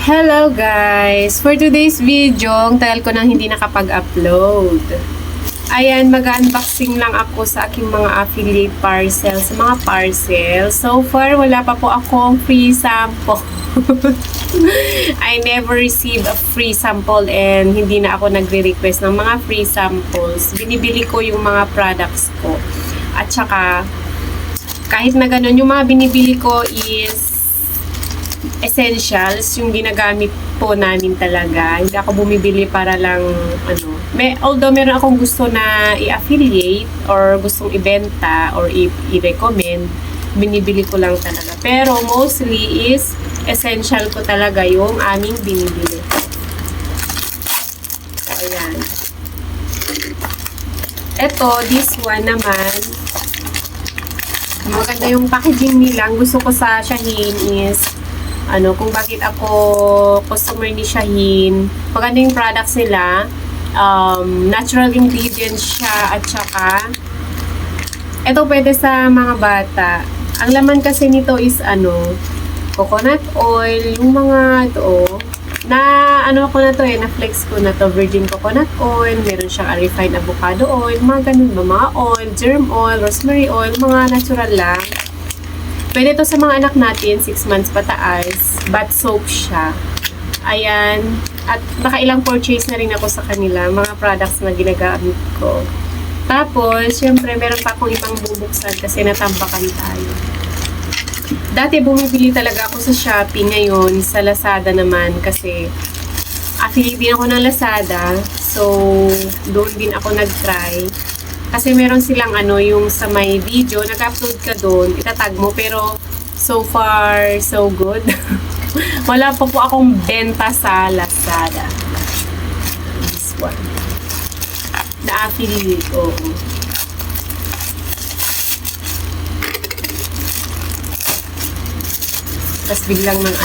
Hello guys! For today's video, ang tagal ko nang hindi nakapag-upload. Ayan, mag-unboxing lang ako sa aking mga affiliate parcels, sa mga parcels. So far, wala pa po akong free sample. I never received a free sample and hindi na ako nagre-request ng mga free samples. Binibili ko yung mga products ko. At saka, kahit na ganun, yung mga binibili ko is essentials, yung ginagamit po namin talaga. Hindi ako bumibili para lang, although meron akong gusto na i-affiliate or gustong ibenta or i-recommend, binibili ko lang talaga. Pero mostly is essential ko talaga yung aming binibili. So, ayan. Ito, this one naman, maganda yung packaging nila. Ang gusto ko sa Shaheen is kung bakit ako customer ni Shaheen, maganda yung products nila, natural ingredients siya, at saka ito pwede sa mga bata. Ang laman kasi nito is coconut oil, yung mga ko na to na flex ko na to, virgin coconut oil, meron siyang refined avocado oil, mga ganun ba, mga oil, germ oil, rosemary oil, mga natural lang. Pwede to sa mga anak natin, 6 months pataas. Bath soap siya. Ayan. At nakailang purchase na rin ako sa kanila. Mga products na ginagamit ko. Tapos, syempre, meron pa akong ibang bubuksan kasi natambakan tayo. Dati bumibili talaga ako sa Shopee. Ngayon, sa Lazada naman kasi affiliate din ako ng Lazada. So, doon din ako nag-try. Kasi meron silang yung sa may video, nag-upload ka doon, itatag mo, pero so far, so good. Wala pa po akong benta sa Lazada. This one. Na-affiliate ko. Tapos biglang ng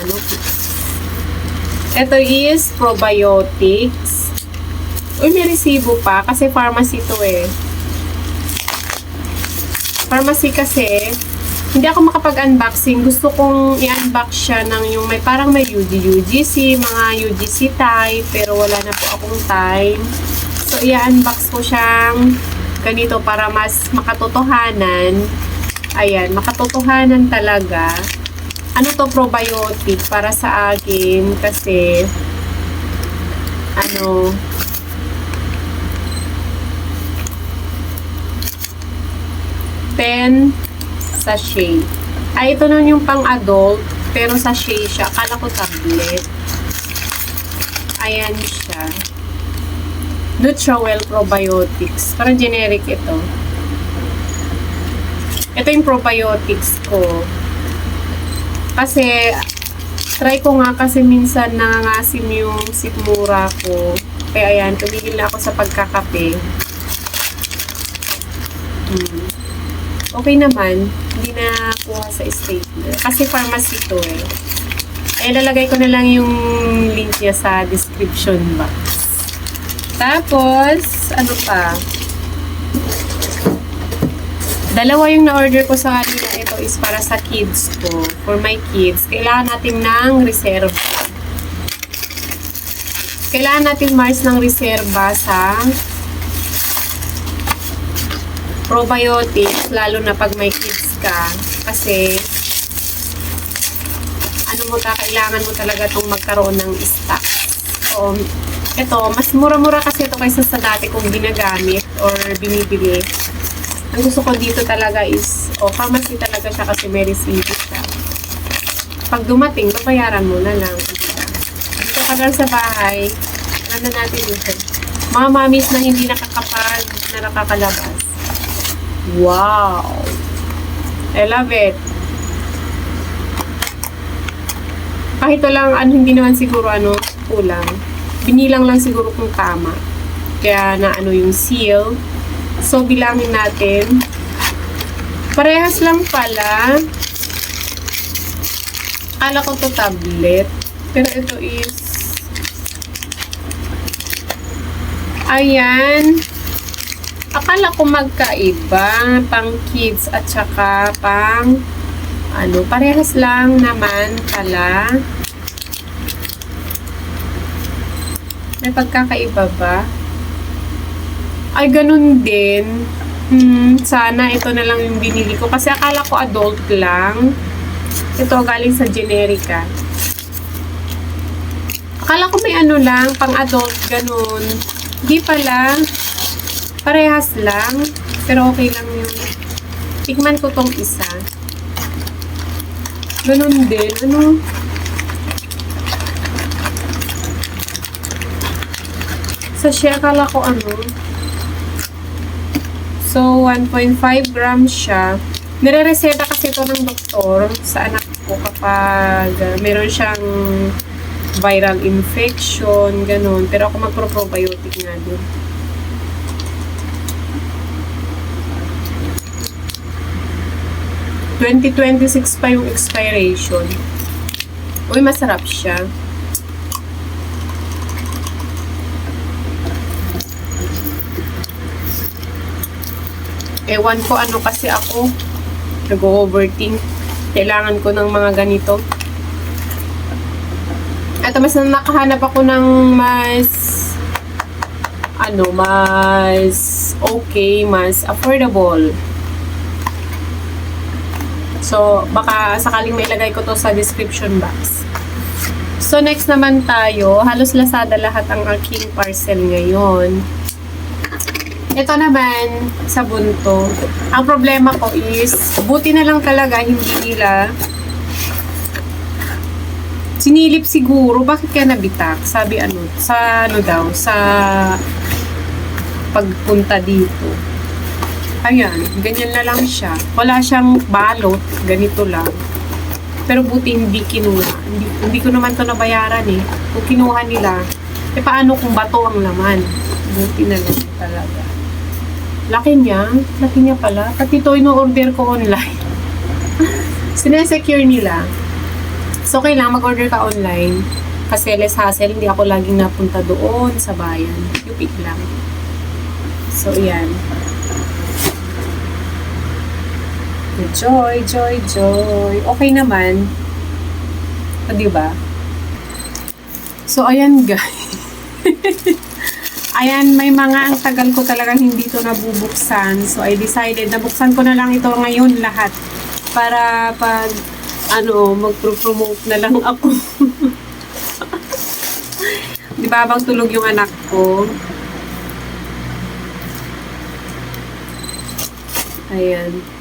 Ito is probiotics. Uy, may resibo pa kasi pharmacy to Pharmacy kasi, hindi ako makapag-unboxing. Gusto kong i-unbox siya ng yung parang may UGC, mga UGC type, pero wala na po akong time. So, i-unbox ko siyang ganito para mas makatotohanan. Ayan, makatotohanan talaga. Ano to, probiotic para sa akin kasi 10 sachet. Ay, ito nun yung pang-adult, pero sachet siya. Akala ko tablet. Ayan siya. Nutrawell Probiotics. Parang generic ito. Ito yung probiotics ko. Kasi, try ko nga kasi minsan nangangasim yung sikmura ko. Kaya ayan, tumigil na ako sa pagkakape. Okay naman, hindi na kuha sa stapler. Kasi pharmacy to Ay, lalagay ko na lang yung link niya sa description box. Tapos, ano pa? Dalawa yung na-order ko sa kanila. Ito is para sa kids ko. For my kids. Kailangan natin ng reserva. Kailangan natin Mars ng reserva sa probiotics, lalo na pag may kids ka, kasi kailangan mo talaga itong magkaroon ng stock. So, ito, mas mura-mura kasi ito kaysa sa dati kong ginagamit or binibili. Ang gusto ko dito talaga is, pharmacy talaga siya kasi may resibo siya. Pag dumating, babayaran mo na lang. Dito ka lang sa bahay, ano natin dito? Mga mommies na hindi nakakalabas. Wow! I love it. Kahit lang, hindi naman siguro, kulang. Binilang lang siguro kung tama. Kaya yung seal. So, bilangin natin. Parehas lang pala. Akala ko to tablet. Pero ito is ayan. Akala ko magkaiba, pang kids at saka pang parehas lang naman pala. May pagkakaiba ba? Ay, ganun din. Sana ito na lang yung binili ko. Kasi akala ko adult lang. Ito, galing sa Generica. Akala ko may ano lang, pang adult, ganun. Hindi pala. Parehas lang. Pero okay lang yun. Tikman ko tong isa. Ganun din. Ano? Sa share, akala ko ano. So, 1.5 grams siya. Nire-reseta kasi ito ng doktor sa anak ko kapag meron siyang viral infection, ganun. Pero ako magpro-probiotic nga din. 2026 pa yung expiration. Uy, masarap siya. Ewan ko ano kasi ako. Nag-overthink. Kailangan ko ng mga ganito. At mas nakahanap ako ng mas okay, mas affordable. So, baka sakaling may ilagay ko to sa description box. So, next naman tayo. Halos Lazada lahat ang aking parcel ngayon. Ito naman, sa Bunto. Ang problema ko is, buti na lang talaga, hindi nila sinilip siguro. Bakit kaya nabitak? Sabi sa pagpunta dito. Ayan, ganyan na lang siya. Wala siyang balot, ganito lang. Pero buti hindi kinuha. Hindi ko naman to nabayaran eh. Kung kinuha nila, paano kung bato ang laman? Buti na lang talaga. Laki niya pala. Pati ito ino-order ko online. Sinesecure nila. So, kailangan mag-order ka online. Kasi less hassle, hindi ako laging napunta doon sa bayan. Yung lang. So, yan. Joy. Okay naman. O, diba? So, ayan guys. Ayan, may mga ang tagal ko talagang hindi to nabubuksan. So, I decided na buksan ko na lang ito ngayon lahat. Para pag, magpro-promote na lang ako. Di ba, habang tulog yung anak ko? Ayan.